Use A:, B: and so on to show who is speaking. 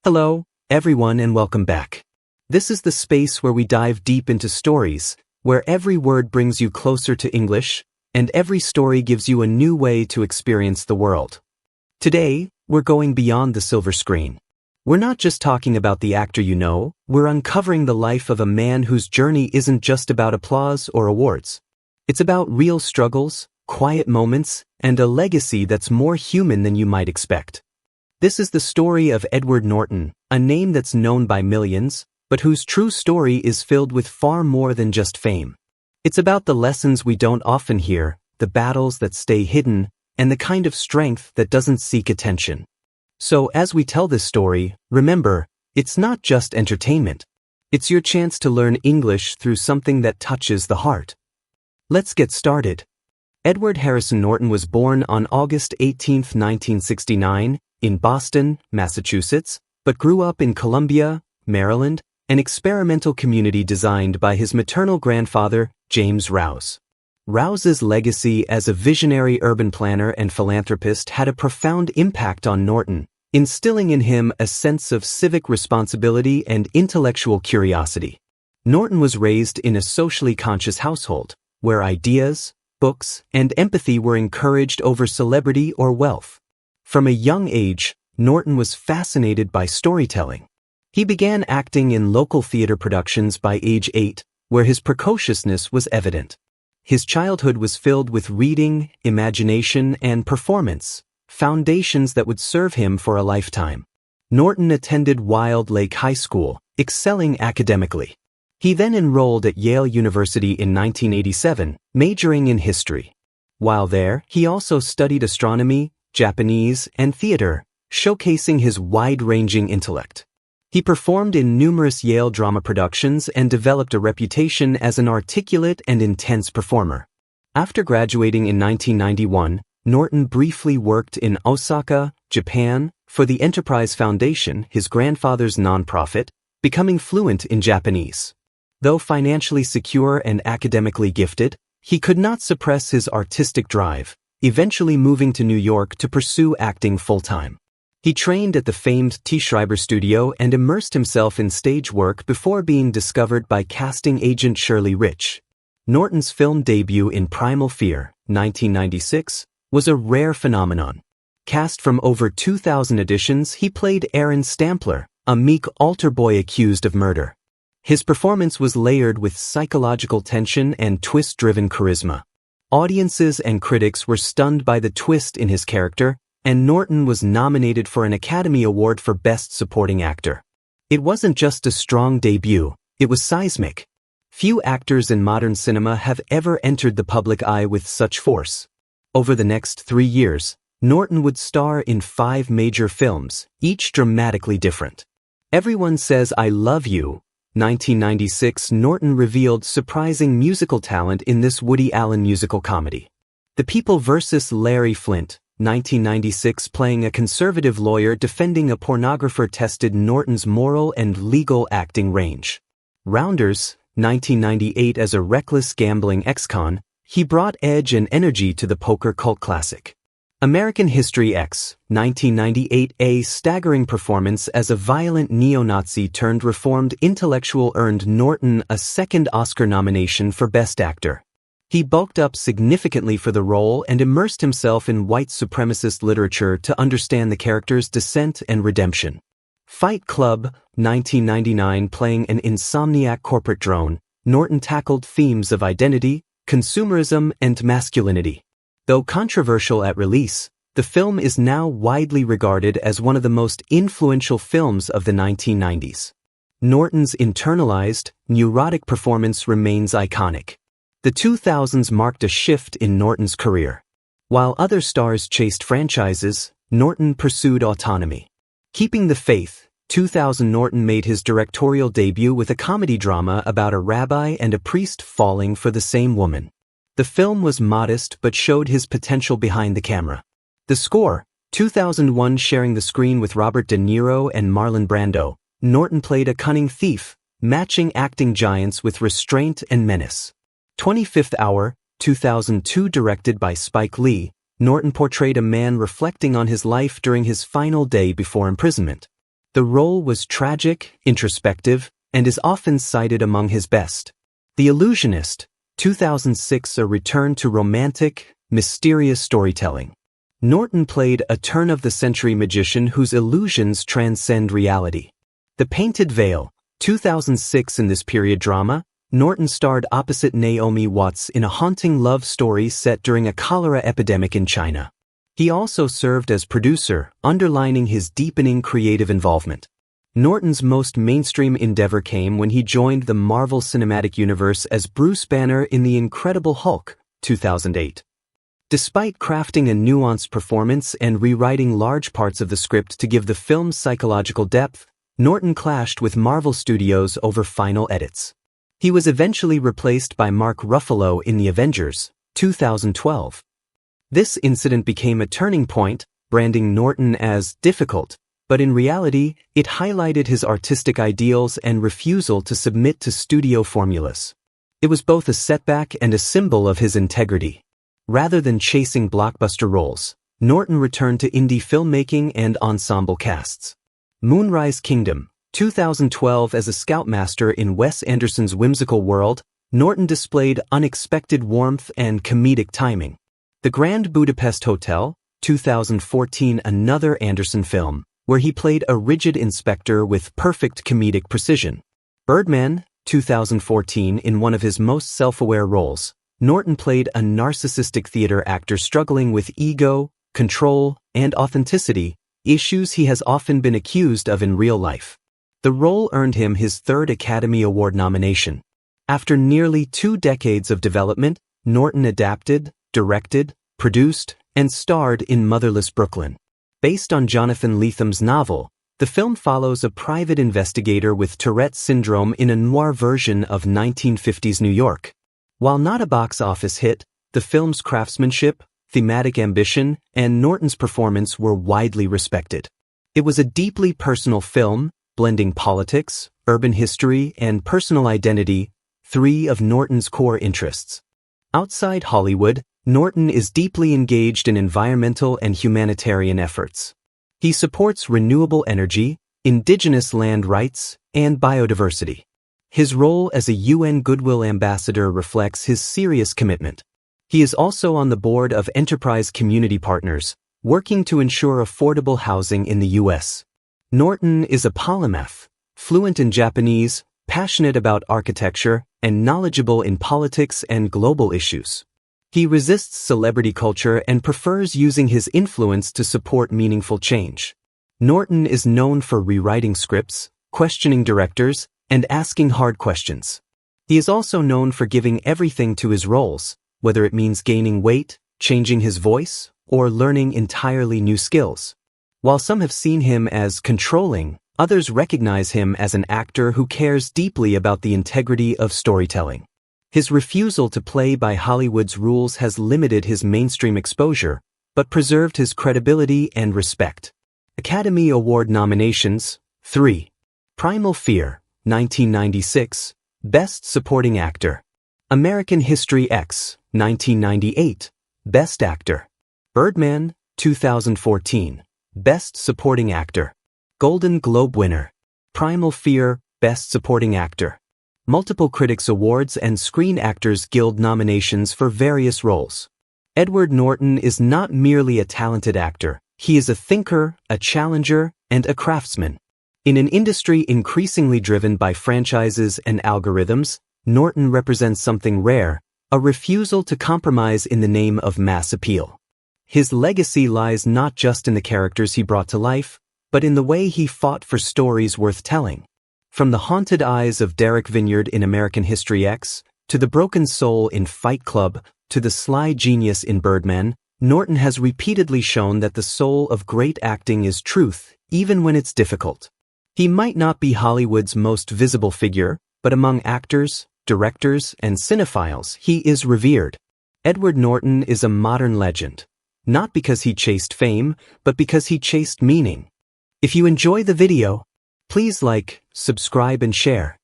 A: Hello, everyone, and welcome back. This is the space where we dive deep into stories, where every word brings you closer to English, and every story gives you a new way to experience the world. Today, we're going beyond the silver screen. We're not just talking about the actor you know, we're uncovering the life of a man whose journey isn't just about applause or awards. It's about real struggles, quiet moments, and a legacy that's more human than you might expect. This is the story of Edward Norton, a name that's known by millions, but whose true story is filled with far more than just fame. It's about the lessons we don't often hear, the battles that stay hidden, and the kind of strength that doesn't seek attention. So as we tell this story, remember, it's not just entertainment. It's your chance to learn English through something that touches the heart. Let's get started. Edward Harrison Norton was born on August 18, 1969, in Boston, Massachusetts, but grew up in Columbia, Maryland, an experimental community designed by his maternal grandfather, James Rouse. Rouse's legacy as a visionary urban planner and philanthropist had a profound impact on Norton, instilling in him a sense of civic responsibility and intellectual curiosity. Norton was raised in a socially conscious household, where ideas, books, and empathy were encouraged over celebrity or wealth. From a young age, Norton was fascinated by storytelling. He began acting in local theater productions by age 8, where his precociousness was evident. His childhood was filled with reading, imagination, and performance, foundations that would serve him for a lifetime. Norton attended Wild Lake High School, excelling academically. He then enrolled at Yale University in 1987, majoring in history. While there, he also studied astronomy, Japanese, and theater, showcasing his wide-ranging intellect. He performed in numerous Yale drama productions and developed a reputation as an articulate and intense performer. After graduating in 1991, Norton briefly worked in Osaka, Japan, for the Enterprise Foundation, his grandfather's nonprofit, becoming fluent in Japanese. Though financially secure and academically gifted, he could not suppress his artistic drive, eventually moving to New York to pursue acting full-time. He trained at the famed T. Schreiber studio and immersed himself in stage work before being discovered by casting agent Shirley Rich. Norton's film debut in Primal Fear, 1996, was a rare phenomenon. Cast from over 2,000 auditions, he played Aaron Stampler, a meek altar boy accused of murder. His performance was layered with psychological tension and twist-driven charisma. Audiences and critics were stunned by the twist in his character, and Norton was nominated for an Academy Award for Best Supporting Actor. It wasn't just a strong debut, it was seismic. Few actors in modern cinema have ever entered the public eye with such force. Over the next 3 years, Norton would star in 5 major films, each dramatically different. Everyone Says I Love You, 1996, Norton revealed surprising musical talent in this Woody Allen musical comedy. The People vs. Larry Flynt, 1996, playing a conservative lawyer defending a pornographer, tested Norton's moral and legal acting range. Rounders, 1998, as a reckless gambling ex-con, he brought edge and energy to the poker cult classic. American History X, 1998, a staggering performance as a violent neo-Nazi turned reformed intellectual earned Norton a second Oscar nomination for Best Actor. He bulked up significantly for the role and immersed himself in white supremacist literature to understand the character's descent and redemption. Fight Club, 1999, playing an insomniac corporate drone, Norton tackled themes of identity, consumerism, and masculinity. Though controversial at release, the film is now widely regarded as one of the most influential films of the 1990s. Norton's internalized, neurotic performance remains iconic. The 2000s marked a shift in Norton's career. While other stars chased franchises, Norton pursued autonomy. Keeping the Faith, 2000, Norton made his directorial debut with a comedy drama about a rabbi and a priest falling for the same woman. The film was modest but showed his potential behind the camera. The Score, 2001, sharing the screen with Robert De Niro and Marlon Brando, Norton played a cunning thief, matching acting giants with restraint and menace. 25th Hour, 2002, directed by Spike Lee, Norton portrayed a man reflecting on his life during his final day before imprisonment. The role was tragic, introspective, and is often cited among his best. The Illusionist, 2006, a return to romantic, mysterious storytelling. Norton played a turn-of-the-century magician whose illusions transcend reality. The Painted Veil, 2006. In this period drama, Norton starred opposite Naomi Watts in a haunting love story set during a cholera epidemic in China. He also served as producer, underlining his deepening creative involvement. Norton's most mainstream endeavor came when he joined the Marvel Cinematic Universe as Bruce Banner in The Incredible Hulk, 2008. Despite crafting a nuanced performance and rewriting large parts of the script to give the film psychological depth, Norton clashed with Marvel Studios over final edits. He was eventually replaced by Mark Ruffalo in The Avengers, 2012. This incident became a turning point, branding Norton as difficult, but in reality, it highlighted his artistic ideals and refusal to submit to studio formulas. It was both a setback and a symbol of his integrity. Rather than chasing blockbuster roles, Norton returned to indie filmmaking and ensemble casts. Moonrise Kingdom, 2012. As a scoutmaster in Wes Anderson's whimsical world, Norton displayed unexpected warmth and comedic timing. The Grand Budapest Hotel, 2014. Another Anderson film, where he played a rigid inspector with perfect comedic precision. Birdman, 2014. In one of his most self-aware roles, Norton played a narcissistic theater actor struggling with ego, control, and authenticity, issues he has often been accused of in real life. The role earned him his third Academy Award nomination. After nearly 2 decades of development, Norton adapted, directed, produced, and starred in Motherless Brooklyn. Based on Jonathan Letham's novel, the film follows a private investigator with Tourette's syndrome in a noir version of 1950s New York. While not a box office hit, the film's craftsmanship, thematic ambition, and Norton's performance were widely respected. It was a deeply personal film, blending politics, urban history, and personal identity, 3 of Norton's core interests. Outside Hollywood, Norton is deeply engaged in environmental and humanitarian efforts. He supports renewable energy, indigenous land rights, and biodiversity. His role as a UN Goodwill Ambassador reflects his serious commitment. He is also on the board of Enterprise Community Partners, working to ensure affordable housing in the U.S. Norton is a polymath, fluent in Japanese, passionate about architecture, and knowledgeable in politics and global issues. He resists celebrity culture and prefers using his influence to support meaningful change. Norton is known for rewriting scripts, questioning directors, and asking hard questions. He is also known for giving everything to his roles, whether it means gaining weight, changing his voice, or learning entirely new skills. While some have seen him as controlling, others recognize him as an actor who cares deeply about the integrity of storytelling. His refusal to play by Hollywood's rules has limited his mainstream exposure, but preserved his credibility and respect. Academy Award nominations, 3. Primal Fear, 1996, Best Supporting Actor. American History X, 1998, Best Actor. Birdman, 2014, Best Supporting Actor. Golden Globe winner. Primal Fear, Best Supporting Actor. Multiple Critics Awards and Screen Actors Guild nominations for various roles. Edward Norton is not merely a talented actor, he is a thinker, a challenger, and a craftsman. In an industry increasingly driven by franchises and algorithms, Norton represents something rare, a refusal to compromise in the name of mass appeal. His legacy lies not just in the characters he brought to life, but in the way he fought for stories worth telling. From the haunted eyes of Derek Vineyard in American History X, to the broken soul in Fight Club, to the sly genius in Birdman, Norton has repeatedly shown that the soul of great acting is truth, even when it's difficult. He might not be Hollywood's most visible figure, but among actors, directors, and cinephiles, he is revered. Edward Norton is a modern legend, not because he chased fame, but because he chased meaning. If you enjoy the video, please like, subscribe, and share.